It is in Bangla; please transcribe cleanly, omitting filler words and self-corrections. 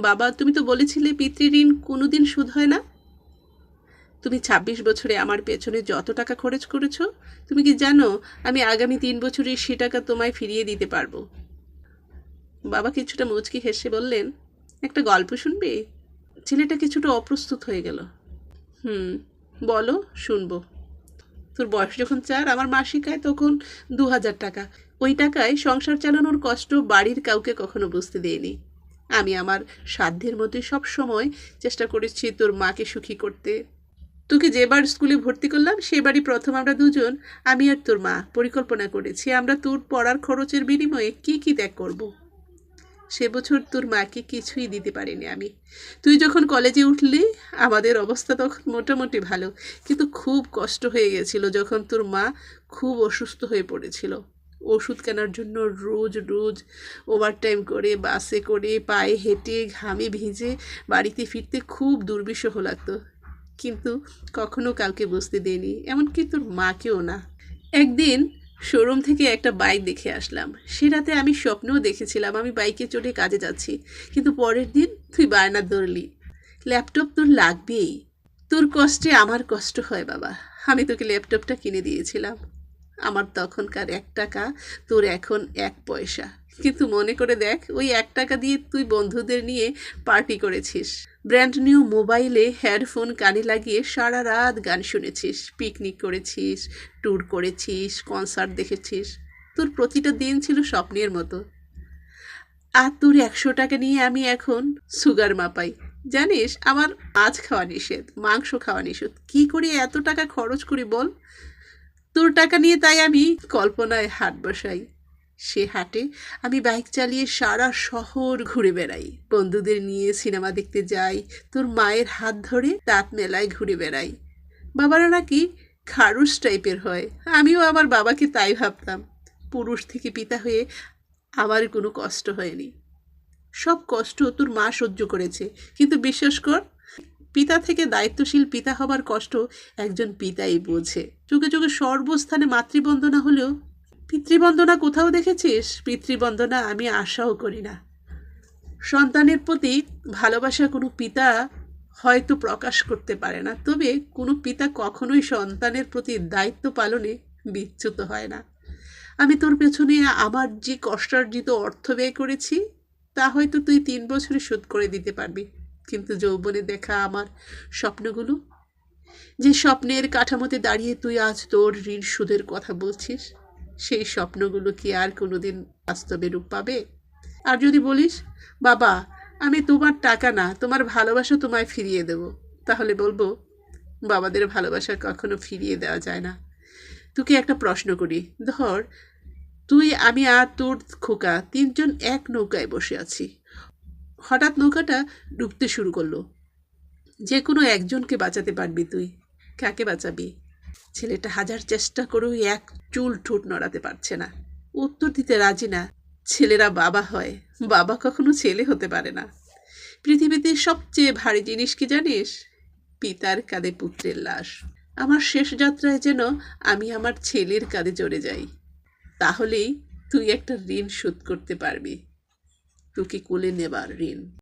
বাবা, তুমি তো বলেছিলে পিতৃঋণ কোনোদিন শোধ হয় না। তুমি ২৬ বছরে আমার পেছনে যত টাকা খরচ করেছো, তুমি কি জানো আমি আগামী ৩ বছরে সে টাকা তোমায় ফিরিয়ে দিতে পারবো? বাবা কিছুটা মুচকি হেসে বললেন, একটা গল্প শুনবে? ছেলেটা কিছুটা অপ্রস্তুত হয়ে গেল। হুম, বলো, শুনবো। তোর বয়স যখন ৪, আমার মাসিক আয় তখন ২,০০০ টাকা। ওই টাকায় সংসার চালানোর কষ্ট বাড়ির কাউকে কখনো বুঝতে দেয়নি। আমি আমার সাধ্যের মধ্যে সব সময় চেষ্টা করেছি তোর মাকে সুখী করতে। তোকে যেবার স্কুলে ভর্তি করলাম সেবারই প্রথম আমরা দুজন, আমি আর তোর মা, পরিকল্পনা করেছি আমরা তোর পড়ার খরচের বিনিময়ে কি কি ত্যাগ করব। সে বছর তোর মাকে কিছুই দিতে পারিনি আমি। তুই যখন কলেজে উঠলি আমাদের অবস্থা তখন মোটামুটি ভালো, কিন্তু খুব কষ্ট হয়ে গেছিল যখন তোর মা খুব অসুস্থ হয়ে পড়েছিল। ওষুধ কেনার জন্য রোজ রোজ ওভারটাইম করে, বাসে করে, পায়ে হেঁটে, ঘামে ভিজে বাড়িতে ফিরতে খুব দুর্বিষহ লাগতো, কিন্তু কখনো কাউকে বুঝতে দেয়নি, এমনকি তোর মাকেও না। একদিন শোরুম থেকে একটা বাইক দেখে আসলাম। সে রাতে আমি স্বপ্নেও দেখেছিলাম আমি বাইকে চড়ে কাজে যাচ্ছি, কিন্তু পরের দিন তুই বায়না ধরলি ল্যাপটপ তোর লাগবেই। তোর কষ্টে আমার কষ্ট হয় বাবা। আমি তোকে ল্যাপটপটা কিনে দিয়েছিলাম। আমার তখনকার ১ টাকা, তোর এখন ১ পয়সা। কিন্তু মনে করে দেখ, ওই ১ টাকা দিয়ে তুই বন্ধুদের নিয়ে পার্টি করেছিস, ব্র্যান্ড নিউ মোবাইলে হেডফোন কানে লাগিয়ে সারা রাত গান শুনেছিস, পিকনিক করেছিস, ট্যুর করেছিস, কনসার্ট দেখেছিস। তোর প্রতিটা দিন ছিল স্বপ্নের মতো। আর তোর ১০০ টাকা নিয়ে আমি এখন সুগার মাপাই। জানিস আমার মাছ খাওয়া নিষেধ, মাংস খাওয়া নিষেধ। কী করে এত টাকা খরচ করি বল? তোর টাকা নিয়ে তাই আমি কল্পনায় হাট বসাই। সে হাটে আমি বাইক চালিয়ে সারা শহর ঘুরে বেড়াই, বন্ধুদের নিয়ে সিনেমা দেখতে যাই, তোর মায়ের হাত ধরে তাঁত মেলায় ঘুরে বেড়াই। বাবারা নাকি খারুস টাইপের হয়, আমিও আমার বাবাকে তাই ভাবতাম। পুরুষ থেকে পিতা হয়ে আমার কোনো কষ্ট হয়নি। সব কষ্ট তোর মা সহ্য করেছে, কিন্তু বিশ্বাস কর, পিতা থেকে দায়িত্বশীল পিতা হবার কষ্ট একজন পিতাই বোঝে। যুগে যুগে সর্বস্থানে মাতৃবন্দনা হলেও পিতৃবন্দনা কোথাও দেখেছিস? পিতৃবন্দনা আমি আশাও করি না। সন্তানের প্রতি ভালোবাসা কোনো পিতা হয়তো প্রকাশ করতে পারে না, তবে কোনো পিতা কখনোই সন্তানের প্রতি দায়িত্ব পালনে বিচ্যুত হয় না। আমি তোর পেছনে আমার যে কষ্টার্জিত অর্থ ব্যয় করেছি তা হয়তো তুই ৩ বছরে শোধ করে দিতে পারবি, কিন্তু যৌবনে দেখা আমার স্বপ্নগুলো, যে স্বপ্নের কাঠামোতে দাঁড়িয়ে তুই আজ তোর ঋণ সুদের কথা বলছিস, সেই স্বপ্নগুলো কি আর কোনোদিন বাস্তবে রূপ পাবে? আর যদি বলিস, বাবা আমি তোমার টাকা না তোমার ভালোবাসা তোমায় ফিরিয়ে দেব, তাহলে বলবো, বাবাদের ভালোবাসা কখনো ফিরিয়ে দেওয়া যায় না। তোকে একটা প্রশ্ন করি, ধর তুই, আমি আর তোর খোকা তিনজন এক নৌকায় বসে আছি। হঠাৎ নৌকাটা ডুবতে শুরু করলো। যে কোনো একজনকে বাঁচাতে পারবি তুই, কাকে বাঁচাবি? ছেলেটা হাজার চেষ্টা করেও এক চুল ঠোঁট নড়াতে পারছে না, উত্তর দিতে রাজি না। ছেলেরা বাবা হয়, বাবা কখনো ছেলে হতে পারে না। পৃথিবীতে সবচেয়ে ভারী জিনিস কি জানিস? পিতার কাঁধে পুত্রের লাশ। আমার শেষ যাত্রায় যেন আমি আমার ছেলের কাঁধে চড়ে যাই, তাহলেই তুই একটা ঋণ শোধ করতে পারবি, তোকে কোলে নেবার ঋণ।